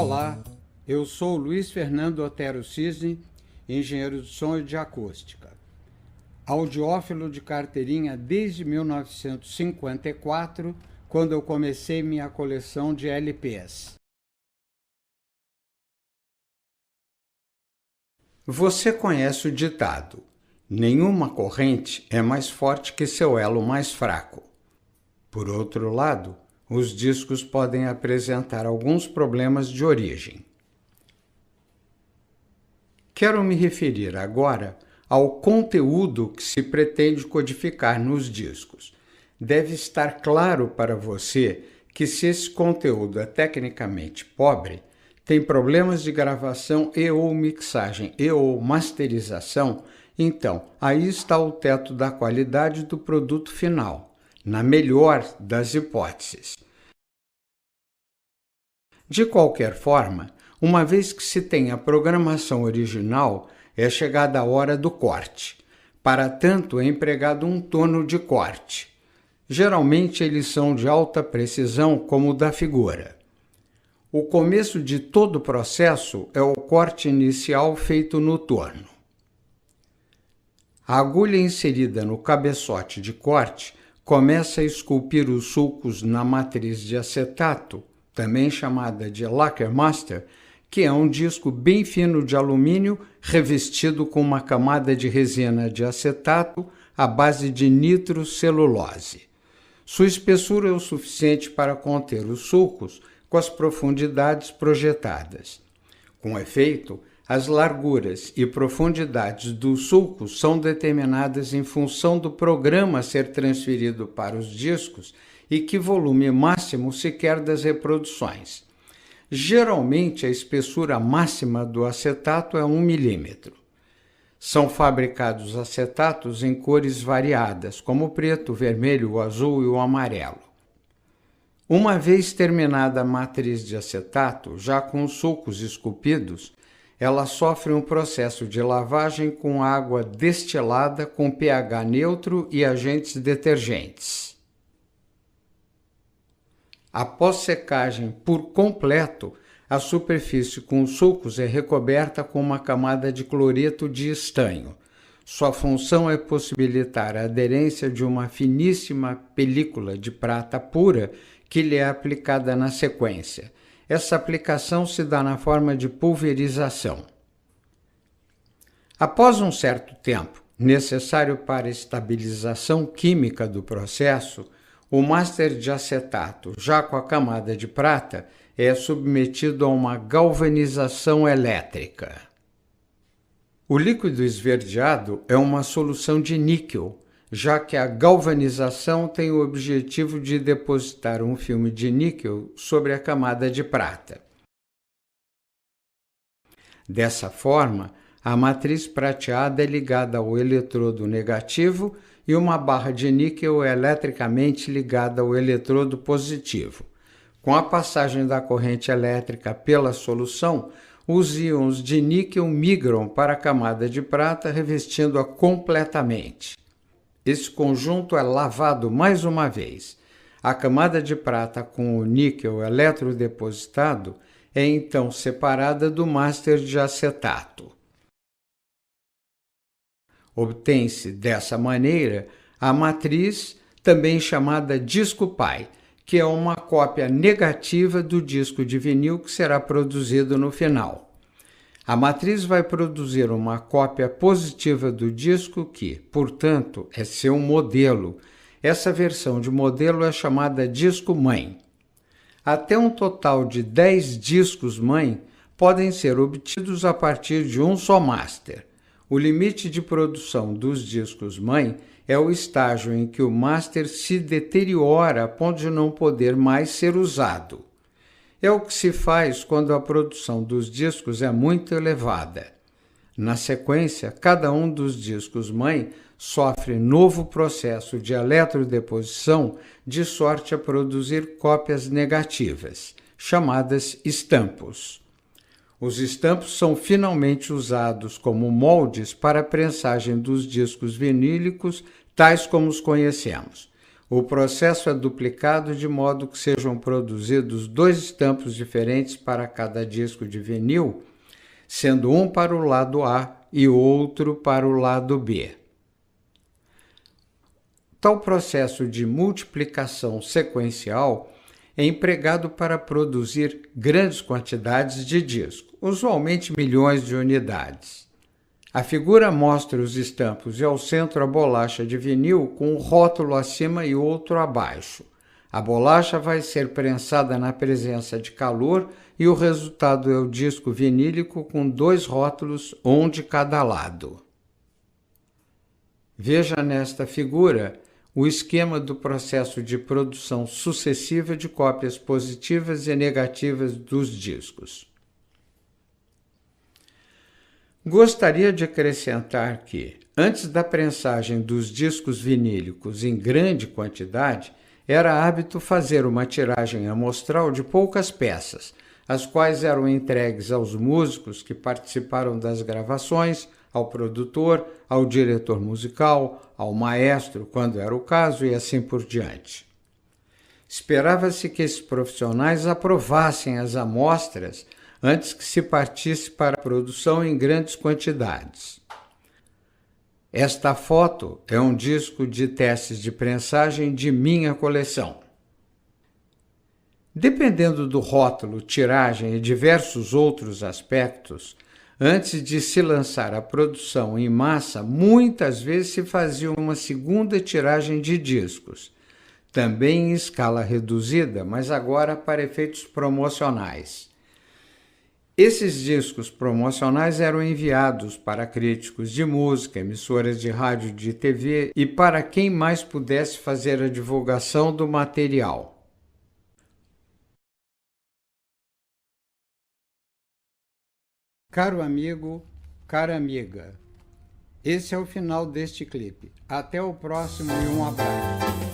Olá, eu sou Luiz Fernando Otero Cisne, engenheiro de som e de acústica. Audiófilo de carteirinha desde 1954, quando eu comecei minha coleção de LPs. Você conhece o ditado: nenhuma corrente é mais forte que seu elo mais fraco. Por outro lado, os discos podem apresentar alguns problemas de origem. Quero me referir agora ao conteúdo que se pretende codificar nos discos. Deve estar claro para você que, se esse conteúdo é tecnicamente pobre, tem problemas de gravação e ou mixagem e ou masterização, então aí está o teto da qualidade do produto final, na melhor das hipóteses. De qualquer forma, uma vez que se tem a programação original, é chegada a hora do corte. Para tanto, é empregado um torno de corte. Geralmente eles são de alta precisão, como o da figura. O começo de todo o processo é o corte inicial feito no torno. A agulha inserida no cabeçote de corte começa a esculpir os sulcos na matriz de acetato, também chamada de lacquer master, que é um disco bem fino de alumínio revestido com uma camada de resina de acetato à base de nitrocelulose. Sua espessura é o suficiente para conter os sulcos com as profundidades projetadas. Com efeito, as larguras e profundidades dos sulcos são determinadas em função do programa a ser transferido para os discos e que volume máximo se quer das reproduções. Geralmente, a espessura máxima do acetato é 1 milímetro. São fabricados acetatos em cores variadas, como o preto, o vermelho, o azul e o amarelo. Uma vez terminada a matriz de acetato, já com os sulcos esculpidos, ela sofre um processo de lavagem com água destilada com pH neutro e agentes detergentes. Após secagem por completo, a superfície com os sulcos é recoberta com uma camada de cloreto de estanho. Sua função é possibilitar a aderência de uma finíssima película de prata pura que lhe é aplicada na sequência. Essa aplicação se dá na forma de pulverização. Após um certo tempo, necessário para a estabilização química do processo, o master de acetato, já com a camada de prata, é submetido a uma galvanização elétrica. O líquido esverdeado é uma solução de níquel, já que a galvanização tem o objetivo de depositar um filme de níquel sobre a camada de prata. Dessa forma, a matriz prateada é ligada ao eletrodo negativo e uma barra de níquel é eletricamente ligada ao eletrodo positivo. Com a passagem da corrente elétrica pela solução, os íons de níquel migram para a camada de prata, revestindo-a completamente. Esse conjunto é lavado mais uma vez. A camada de prata com o níquel eletrodepositado é então separada do master de acetato. Obtém-se, dessa maneira, a matriz, também chamada disco pai, que é uma cópia negativa do disco de vinil que será produzido no final. A matriz vai produzir uma cópia positiva do disco que, portanto, é seu modelo. Essa versão de modelo é chamada disco-mãe. Até um total de 10 discos-mãe podem ser obtidos a partir de um só master. O limite de produção dos discos-mãe é o estágio em que o master se deteriora a ponto de não poder mais ser usado. É o que se faz quando a produção dos discos é muito elevada. Na sequência, cada um dos discos-mãe sofre novo processo de eletrodeposição de sorte a produzir cópias negativas, chamadas estampos. Os estampos são finalmente usados como moldes para a prensagem dos discos vinílicos, tais como os conhecemos. O processo é duplicado de modo que sejam produzidos 2 estampos diferentes para cada disco de vinil, sendo um para o lado A e outro para o lado B. Tal processo de multiplicação sequencial é empregado para produzir grandes quantidades de disco, usualmente milhões de unidades. A figura mostra os estampos e ao centro a bolacha de vinil com um rótulo acima e outro abaixo. A bolacha vai ser prensada na presença de calor e o resultado é o disco vinílico com 2 rótulos, um de cada lado. Veja nesta figura o esquema do processo de produção sucessiva de cópias positivas e negativas dos discos. Gostaria de acrescentar que, antes da prensagem dos discos vinílicos em grande quantidade, era hábito fazer uma tiragem amostral de poucas peças, as quais eram entregues aos músicos que participaram das gravações, ao produtor, ao diretor musical, ao maestro, quando era o caso, e assim por diante. Esperava-se que esses profissionais aprovassem as amostras antes que se partisse para a produção em grandes quantidades. Esta foto é um disco de testes de prensagem de minha coleção. Dependendo do rótulo, tiragem e diversos outros aspectos, antes de se lançar a produção em massa, muitas vezes se fazia uma segunda tiragem de discos, também em escala reduzida, mas agora para efeitos promocionais. Esses discos promocionais eram enviados para críticos de música, emissoras de rádio e de TV e para quem mais pudesse fazer a divulgação do material. Caro amigo, cara amiga, esse é o final deste clipe. Até o próximo e um abraço.